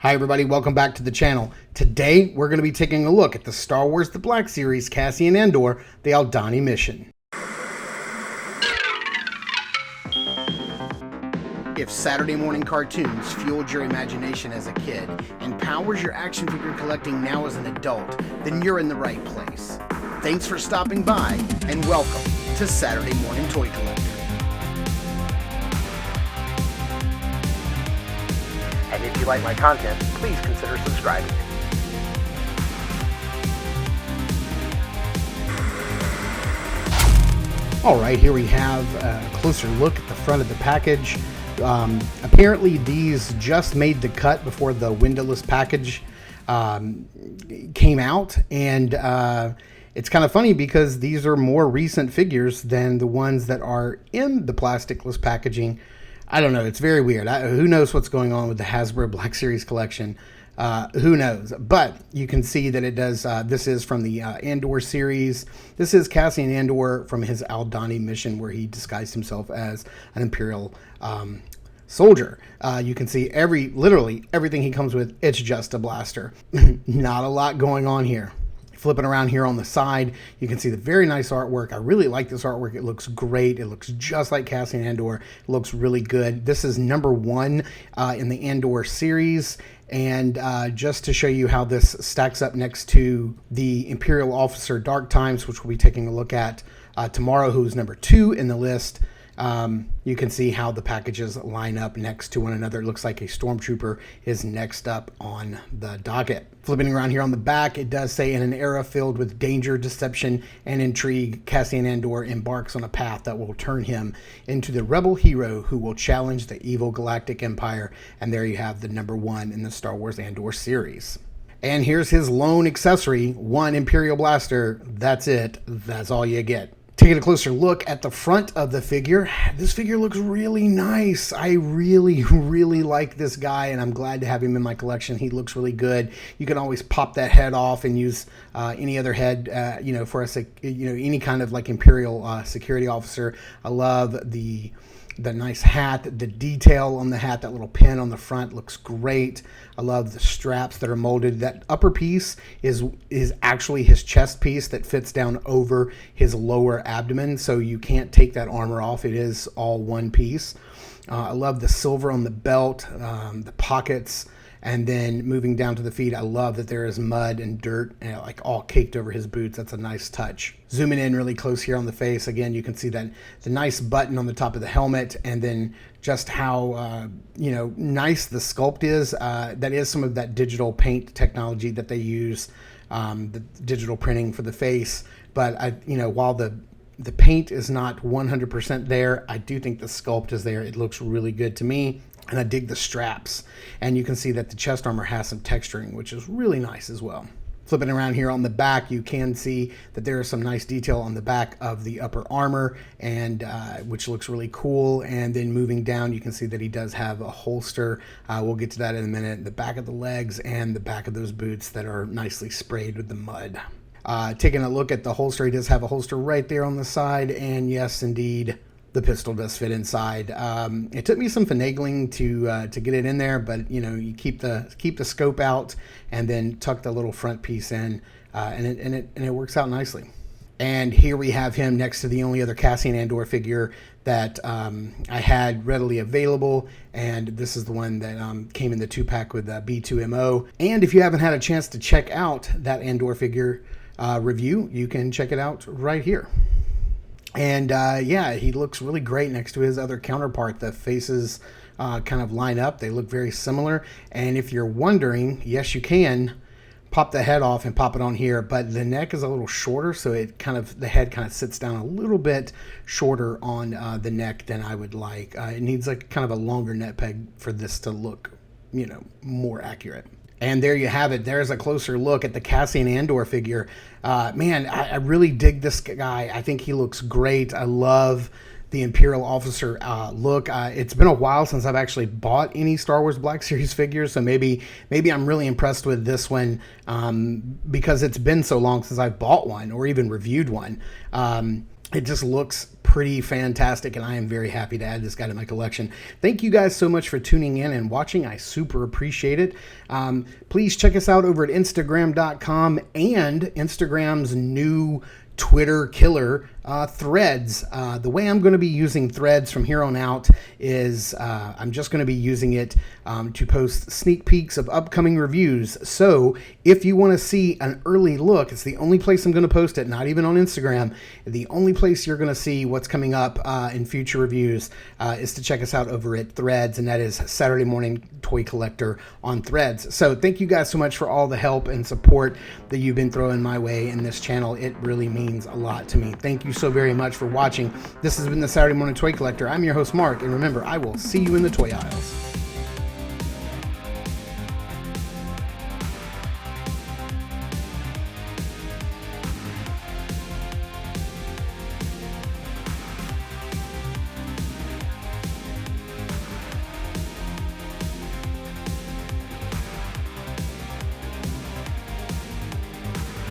Hi everybody, welcome back to the channel. Today we're going to be taking a look at the Star Wars The Black Series Cassian Andor, the Aldhani mission. If Saturday morning cartoons fueled your imagination as a kid and powers your action figure collecting now as an adult, then you're in the right place. Thanks for stopping by and welcome to Saturday Morning Toy Collector. And if you like my content, please consider subscribing. Alright, here we have a closer look at the front of the package. Apparently these just made the cut before the windowless package came out, and it's kind of funny because these are more recent figures than the ones that are in the plasticless packaging. I don't know. It's very weird. Who knows what's going on with the Hasbro Black Series collection? Who knows? But you can see that it does. This is from the Andor series. This is Cassian Andor from his Aldhani mission, where he disguised himself as an Imperial soldier. You can see literally everything he comes with. It's just a blaster. Not a lot going on here. Flipping around here on the side, you can see the very nice artwork. I really like this artwork. It looks great. It looks just like Cassian Andor. It looks really good. This is number 1 in the Andor series. And just to show you how this stacks up next to the Imperial Officer Dark Times, which we'll be taking a look at tomorrow, who's number 2 in the list. You can see how the packages line up next to one another. It looks like a Stormtrooper is next up on the docket. Flipping around here on the back, it does say, in an era filled with danger, deception, and intrigue, Cassian Andor embarks on a path that will turn him into the rebel hero who will challenge the evil galactic empire. And there you have the number 1 in the Star Wars Andor series. And here's his lone accessory, one Imperial blaster. That's it. That's all you get. Taking a closer look at the front of the figure, this figure looks really nice. I really like this guy, and I'm glad to have him in my collection. He looks really good. You can always pop that head off and use any other head, for any kind of like Imperial security officer. I love the nice hat, the detail on the hat, that little pin on the front looks great. I love the straps that are molded. That upper piece is actually his chest piece that fits down over his lower abdomen, so you can't take that armor off. It is all one piece. I love the silver on the belt, the pockets. And then moving down to the feet, I love that there is mud and dirt like all caked over his boots. That's a nice touch. Zooming in really close here on the face, again, you can see that the nice button on the top of the helmet, and then just how nice the sculpt is. That is some of that digital paint technology that they use, the digital printing for the face. But while the paint is not 100% there, I do think the sculpt is there. It looks really good to me. And I dig the straps. And you can see that the chest armor has some texturing, which is really nice as well. Flipping around here on the back, you can see that there is some nice detail on the back of the upper armor, and which looks really cool. And then moving down, you can see that he does have a holster. We'll get to that in a minute. The back of the legs and the back of those boots that are nicely sprayed with the mud. Taking a look at the holster, he does have a holster right there on the side. And yes, indeed, the pistol does fit inside. It took me some finagling to get it in there, but you keep the scope out and then tuck the little front piece in, and it works out nicely. And here we have him next to the only other Cassian Andor figure that I had readily available, and this is the one that came in the 2-pack with B2MO. And if you haven't had a chance to check out that Andor figure review, you can check it out right here. And he looks really great next to his other counterpart. The faces kind of line up. They look very similar. And if you're wondering, yes, you can pop the head off and pop it on here, but the neck is a little shorter, so the head kind of sits down a little bit shorter on the neck than I would like. It needs like kind of a longer neck peg for this to look, more accurate. And there you have it. There's a closer look at the Cassian Andor figure. Man, I really dig this guy. I think he looks great. I love the Imperial Officer look. It's been a while since I've actually bought any Star Wars Black Series figures, so maybe I'm really impressed with this one because it's been so long since I've bought one or even reviewed one. It just looks pretty fantastic, and I am very happy to add this guy to my collection. Thank you guys so much for tuning in and watching. I super appreciate it. Please check us out over at Instagram.com and Instagram's new Twitter killer, Threads. The way I'm going to be using Threads from here on out is I'm just going to be using it to post sneak peeks of upcoming reviews. So if you want to see an early look, it's the only place I'm going to post it, not even on Instagram. The only place you're going to see what's coming up in future reviews is to check us out over at Threads, and that is Saturday Morning Toy Collector on Threads. So thank you guys so much for all the help and support that you've been throwing my way in this channel. It really means a lot to me. Thank you so very much for watching. This has been the Saturday Morning Toy Collector. I'm your host, Mark, and remember, I will see you in the toy aisles.